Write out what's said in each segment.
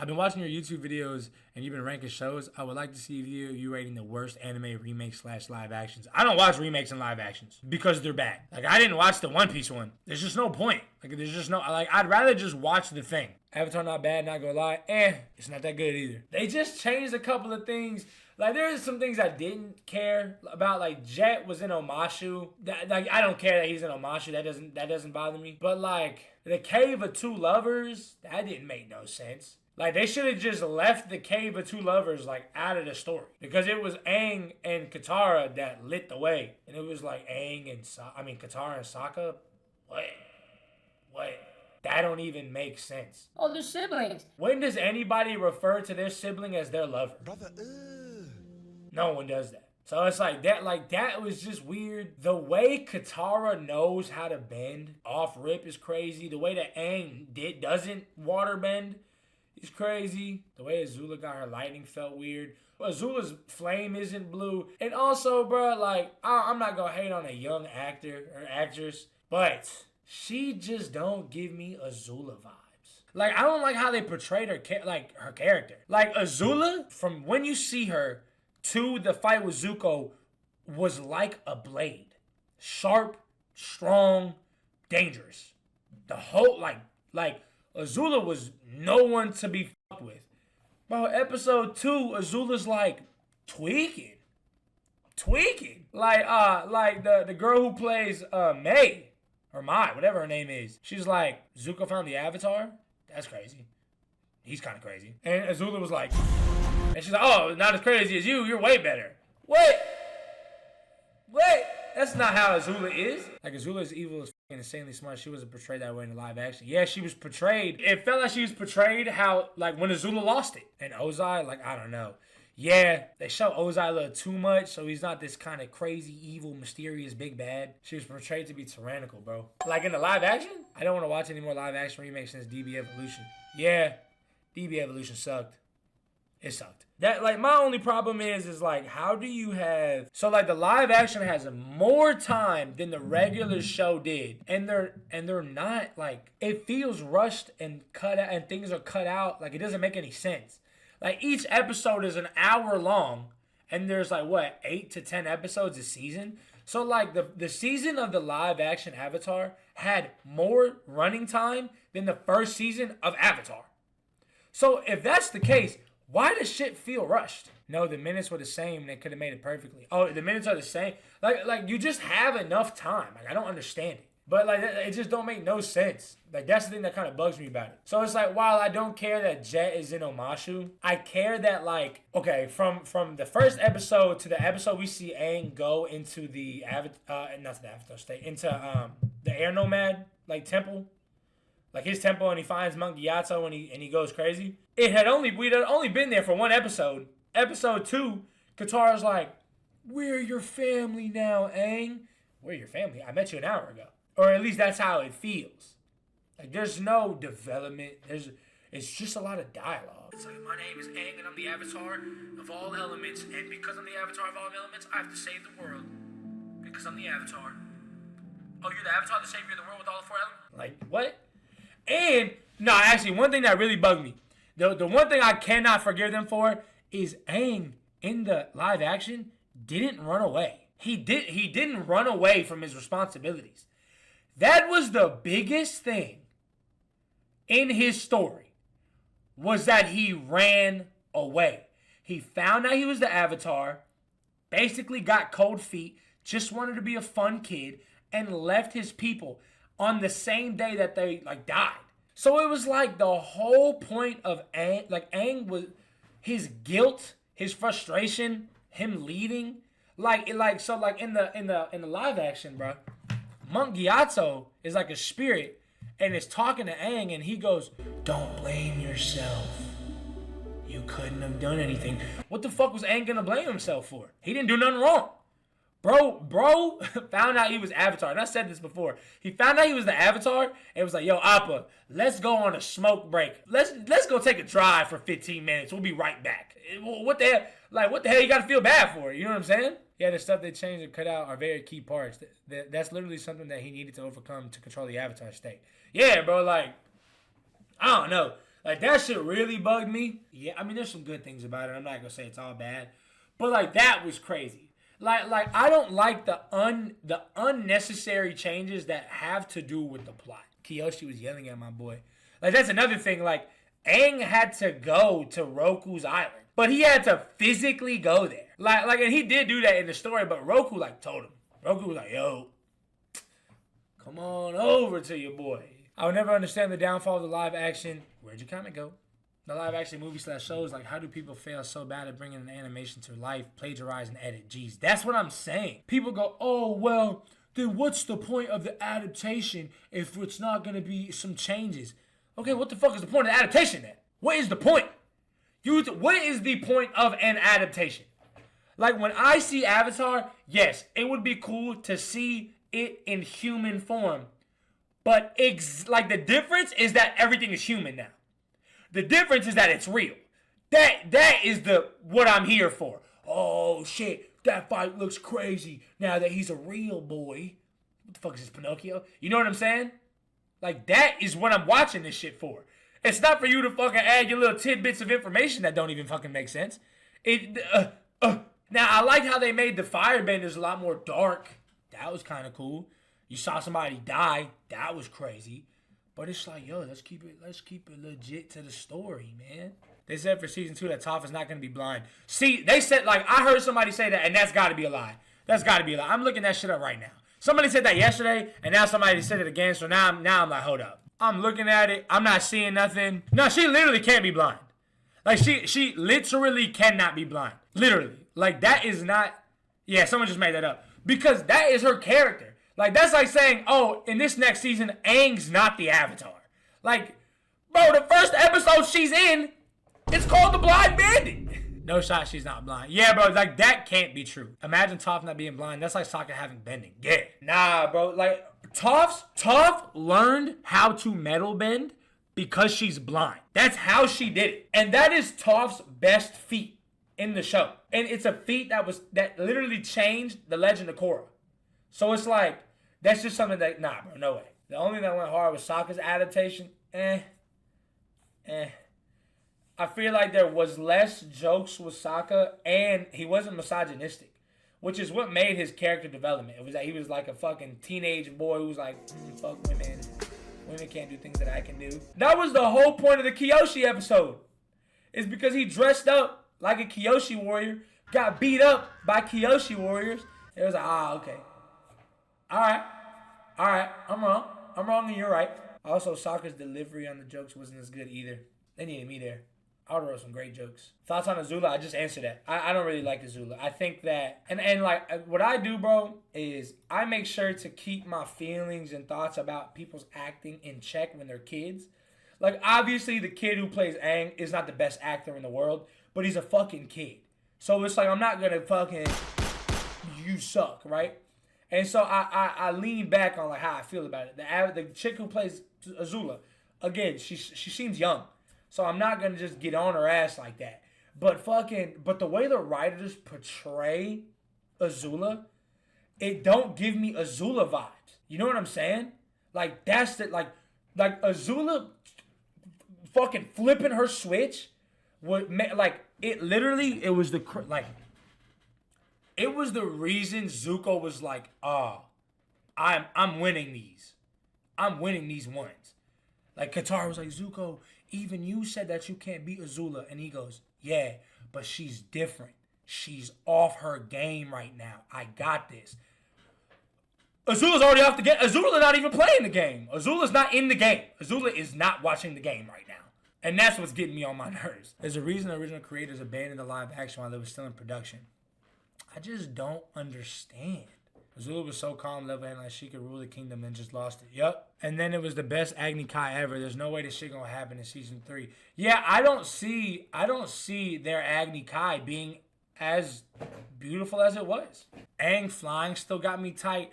I've been watching your YouTube videos and you've been ranking shows. I would like to see you rating the worst anime remakes / live actions. I don't watch remakes and live actions because they're bad. Like, I didn't watch the One Piece one. There's just no point. Like, there's just no, like, I'd rather just watch the thing. Avatar not bad, not gonna lie. It's not that good either. They just changed a couple of things. Like, there's some things I didn't care about. Like, Jet was in Omashu. Like, I don't care that he's in Omashu. That doesn't bother me. But, like, the Cave of Two Lovers, that didn't make no sense. Like, they should have just left the Cave of Two Lovers, like, out of the story. Because it was Aang and Katara that lit the way. And it was like Katara and Sokka? What? That don't even make sense. Oh, they're siblings. When does anybody refer to their sibling as their lover? Brother, No one does that. So it's like that was just weird. The way Katara knows how to bend off rip is crazy. The way that Aang doesn't water bend is crazy. The way Azula got her lightning felt weird. Azula's flame isn't blue. And also, bro, like, I'm not gonna hate on a young actor or actress, but she just don't give me Azula vibes. Like, I don't like how they portrayed her character. Like, Azula, from when you see her to the fight with Zuko, was like a blade. Sharp, strong, dangerous. The whole, like Azula was no one to be fucked with. Bro, episode 2, Azula's like tweaking. Like the girl who plays May, or Mai, whatever her name is. She's like, Zuko found the Avatar? That's crazy. He's kind of crazy. And Azula was like, and she's like, oh, not as crazy as you. You're way better. Wait. That's not how Azula is. Like, Azula's evil is insanely smart. She wasn't portrayed that way in the live action. Yeah, she was portrayed. It felt like she was portrayed how, like, when Azula lost it. And Ozai, like, I don't know. Yeah, they show Ozai a little too much, so he's not this kind of crazy, evil, mysterious, big bad. She was portrayed to be tyrannical, bro. Like, in the live action, I don't want to watch any more live action remakes since DB Evolution. Yeah, DB Evolution sucked. It sucked. That, like, my only problem is like, how do you have... So, like, the live action has more time than the regular show did. And they're not, like... It feels rushed and cut out, and things are cut out. Like, it doesn't make any sense. Like, each episode is an hour long. And there's, like, what, 8 to 10 episodes a season? So, like, the season of the live action Avatar had more running time than the first season of Avatar. So, if that's the case... Why does shit feel rushed? No, the minutes were the same. They could have made it perfectly. Oh, the minutes are the same. Like you just have enough time. Like, I don't understand it. But, like, it just don't make no sense. Like, that's the thing that kind of bugs me about it. So it's like, while I don't care that Jet is in Omashu, I care that, like, okay, from the first episode to the episode we see Aang go into the not the Avatar state, into the Air Nomad, like, temple. Like, his temple, and he finds Monk Gyatso and he goes crazy. We'd had only been there for one episode. Episode 2, Katara's like, we're your family now, Aang. We're your family? I met you an hour ago. Or at least that's how it feels. Like, there's no development. It's just a lot of dialogue. It's like, my name is Aang and I'm the Avatar of all elements. And because I'm the Avatar of all elements, I have to save the world. Because I'm the Avatar. Oh, you're the Avatar, the savior of the world with all the 4 elements? Like, what? And, no, actually, one thing that really bugged me, the one thing I cannot forgive them for is Aang in the live action didn't run away. He didn't run away from his responsibilities. That was the biggest thing in his story, was that he ran away. He found out he was the Avatar, basically got cold feet, just wanted to be a fun kid, and left his people on the same day that they, like, died. So it was like the whole point of Aang, like, Aang was his guilt, his frustration, him leaving. So in the live action, bro, Monk Gyatso is like a spirit and is talking to Aang, and he goes, don't blame yourself. You couldn't have done anything. What the fuck was Aang gonna blame himself for? He didn't do nothing wrong. Bro found out he was Avatar. And I said this before. He found out he was the Avatar and was like, yo, Appa, let's go on a smoke break. Let's go take a drive for 15 minutes. We'll be right back. What the hell? Like, what the hell you got to feel bad for? You know what I'm saying? Yeah, the stuff they changed and cut out are very key parts. That's literally something that he needed to overcome to control the Avatar state. Yeah, bro, like, I don't know. Like, that shit really bugged me. Yeah, I mean, there's some good things about it. I'm not going to say it's all bad. But, like, that was crazy. Like I don't like the unnecessary changes that have to do with the plot. Kyoshi was yelling at my boy. Like, that's another thing. Like, Aang had to go to Roku's island. But he had to physically go there. Like, and he did do that in the story, but Roku, like, told him. Roku was like, yo, come on over to your boy. I would never understand the downfall of the live action. Where'd your comment go? The live action movie / shows, like, how do people fail so bad at bringing an animation to life, plagiarize, and edit? Jeez, that's what I'm saying. People go, oh, well, then what's the point of the adaptation if it's not going to be some changes? Okay, what the fuck is the point of the adaptation then? What is the point? What is the point of an adaptation? Like, when I see Avatar, yes, it would be cool to see it in human form. But, like, the difference is that everything is human now. The difference is that it's real. That is what I'm here for. Oh, shit, that fight looks crazy now that he's a real boy. What the fuck is this, Pinocchio? You know what I'm saying? Like, that is what I'm watching this shit for. It's not for you to fucking add your little tidbits of information that don't even fucking make sense. Now, I like how they made the firebenders a lot more dark. That was kind of cool. You saw somebody die. That was crazy. But it's like, yo, let's keep it legit to the story, man. They said for season 2 that Toph is not going to be blind. See, they said, like, I heard somebody say that, and that's got to be a lie. That's got to be a lie. I'm looking that shit up right now. Somebody said that yesterday, and now somebody said it again, so now I'm like, hold up. I'm looking at it. I'm not seeing nothing. No, she literally can't be blind. Like, she literally cannot be blind. Literally. Like, that is not... Yeah, someone just made that up. Because that is her character. Like, that's like saying, oh, in this next season, Aang's not the Avatar. Like, bro, the first episode she's in, it's called The Blind Bandit. No shot she's not blind. Yeah, bro, like, that can't be true. Imagine Toph not being blind. That's like Sokka having bending. Yeah. Nah, bro, like... Toph learned how to metal bend because she's blind. That's how she did it. And that is Toph's best feat in the show. And it's a feat that literally changed the Legend of Korra. So it's like, that's just something that, nah, bro, no way. The only thing that went hard was Sokka's adaptation. I feel like there was less jokes with Sokka, and he wasn't misogynistic. Which is what made his character development. It was that he was like a fucking teenage boy who was like, fuck women. Women can't do things that I can do. That was the whole point of the Kyoshi episode. It's because he dressed up like a Kyoshi warrior, got beat up by Kyoshi warriors. It was like, okay. Alright, I'm wrong and you're right. Also, Sokka's delivery on the jokes wasn't as good either. They needed me there. I would wrote some great jokes. Thoughts on Azula? I just answered that. I don't really like Azula. I think that, and like, what I do, bro, is I make sure to keep my feelings and thoughts about people's acting in check when they're kids. Like, obviously, the kid who plays Aang is not the best actor in the world, but he's a fucking kid. So it's like, I'm not gonna fucking, you suck, right? And so I lean back on like how I feel about it. The chick who plays Azula, again, she seems young. So I'm not going to just get on her ass like that. But the way the writers portray Azula, it don't give me Azula vibes. You know what I'm saying? Like, that's the, like Azula fucking flipping her switch would like, it literally, it was the reason Zuko was like, I'm winning these. I'm winning these ones. Like, Katara was like, Zuko, even you said that you can't beat Azula. And he goes, yeah, but she's different. She's off her game right now. I got this. Azula's already off the game. Azula's not even playing the game. Azula's not in the game. Azula is not watching the game right now. And that's what's getting me on my nerves. There's a reason the original creators abandoned the live action while they were still in production. I just don't understand. Azula was so calm, level-headed, like she could rule the kingdom and just lost it. Yup. And then it was the best Agni Kai ever. There's no way this shit gonna happen in season 3. Yeah, I don't see their Agni Kai being as beautiful as it was. Aang flying still got me tight.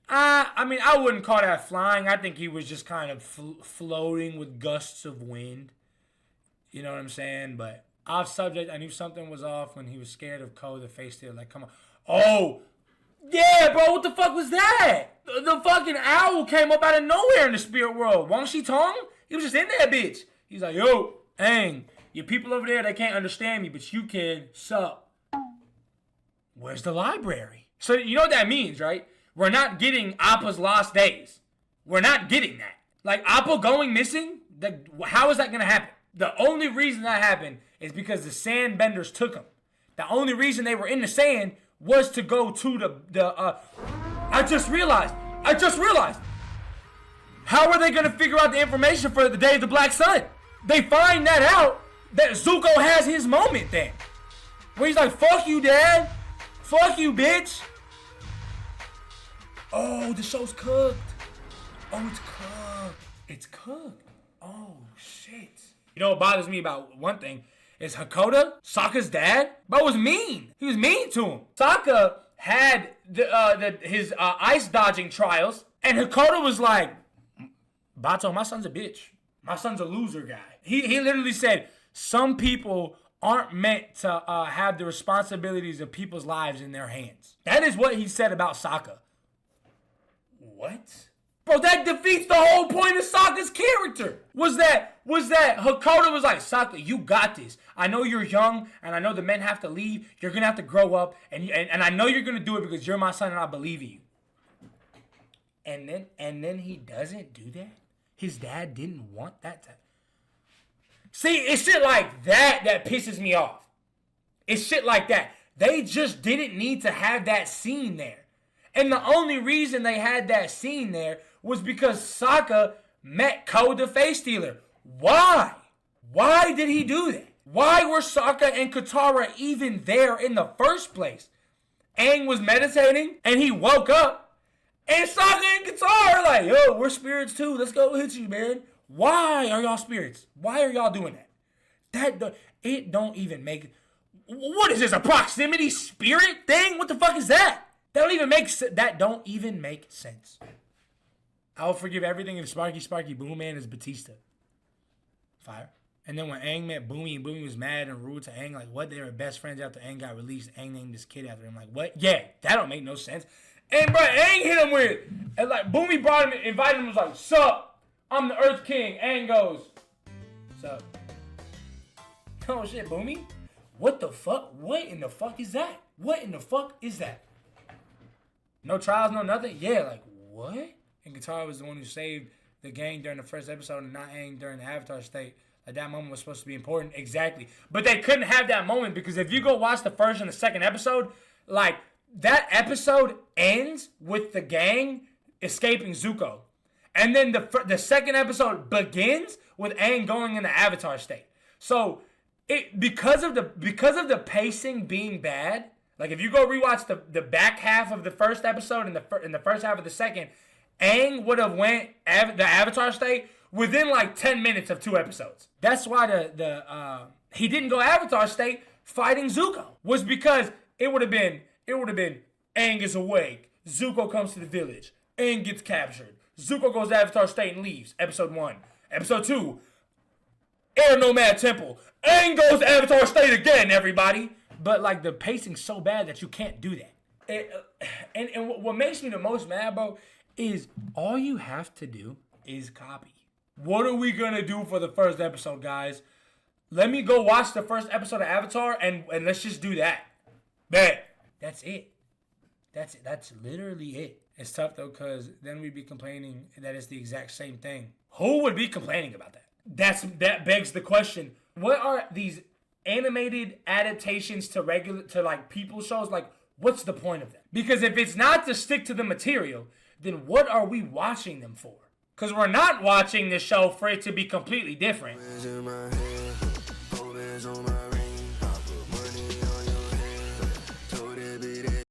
I mean, I wouldn't call that flying. I think he was just kind of floating with gusts of wind. You know what I'm saying? But off subject, I knew something was off when he was scared of Ko, the face stealer. Like, come on. Oh! Yeah, bro, what the fuck was that? The fucking owl came up out of nowhere in the spirit world. Wang Shi Tong? He was just in that bitch. He's like, yo, Aang, your people over there, they can't understand me, but you can. Sup? Where's the library? So you know what that means, right? We're not getting Appa's lost days. We're not getting that. Like, Appa going missing, how is that going to happen? The only reason that happened is because the sand benders took him. The only reason they were in the sand was to go to I just realized. How are they going to figure out the information for the Day of the Black Sun? They find that out that Zuko has his moment then. Where he's like, fuck you, Dad. Fuck you, bitch. Oh, the show's cooked. Oh, it's cooked. It's cooked. Oh, shit. You know what bothers me about one thing is Hakoda, Sokka's dad, but was mean. He was mean to him. Sokka had his ice dodging trials, and Hakoda was like, Bato, my son's a bitch. My son's a loser guy. He literally said, some people aren't meant to have the responsibilities of people's lives in their hands. That is what he said about Sokka. What? Bro, that defeats the whole point of Sokka's character. Was that Hakoda was like, Sokka, you got this. I know you're young, and I know the men have to leave. You're going to have to grow up, and I know you're going to do it because you're my son, and I believe in you. And then he doesn't do that? His dad didn't want that to... See, it's shit like that pisses me off. It's shit like that. They just didn't need to have that scene there. And the only reason they had that scene there was because Sokka met Ko the Face Stealer. Why? Why did he do that? Why were Sokka and Katara even there in the first place? Aang was meditating and he woke up and Sokka and Katara are like, yo, we're spirits too. Let's go hit you, man. Why are y'all spirits? Why are y'all doing that? It don't even make... What is this, a proximity spirit thing? What the fuck is that? That don't even make sense. I'll forgive everything if Sparky Boom Man is Batista. Fire. And then when Aang met Bumi and Bumi was mad and rude to Aang, like, what? They were best friends after Aang got released. Aang named this kid after him. Like, what? Yeah, that don't make no sense. And, bro, Aang hit him with, and, like, Bumi brought him, invited him, was like, sup? I'm the Earth King. Aang goes, sup? Oh, shit, Bumi? What the fuck? What in the fuck is that? What in the fuck is that? No trials, no nothing? Yeah, like, what? And Katara was the one who saved the gang during the first episode and not Aang during the Avatar state. Like, that moment was supposed to be important. Exactly. But they couldn't have that moment because if you go watch the first and the second episode, like, that episode ends with the gang escaping Zuko. And then the second episode begins with Aang going in the Avatar state. So, because of the pacing being bad, like, if you go rewatch the back half of the first episode and the first half of the second, Aang would have went the Avatar state within like 10 minutes of 2 episodes. That's why he didn't go Avatar state fighting Zuko. Was because it would have been Aang is awake, Zuko comes to the village, Aang gets captured, Zuko goes to Avatar state and leaves. Episode 1. Episode 2, Air Nomad Temple, Aang goes to Avatar state again, everybody. But, like, the pacing's so bad that you can't do that. And what makes me the most mad, bro, is all you have to do is copy. What are we going to do for the first episode, guys? Let me go watch the first episode of Avatar, and let's just do that. Bet. That's it. That's it. That's literally it. It's tough, though, because then we'd be complaining that it's the exact same thing. Who would be complaining about that? That begs the question. What are these animated adaptations to like people shows? Like, what's the point of them? Because if it's not to stick to the material, then what are we watching them for? Because we're not watching the show for it to be completely different.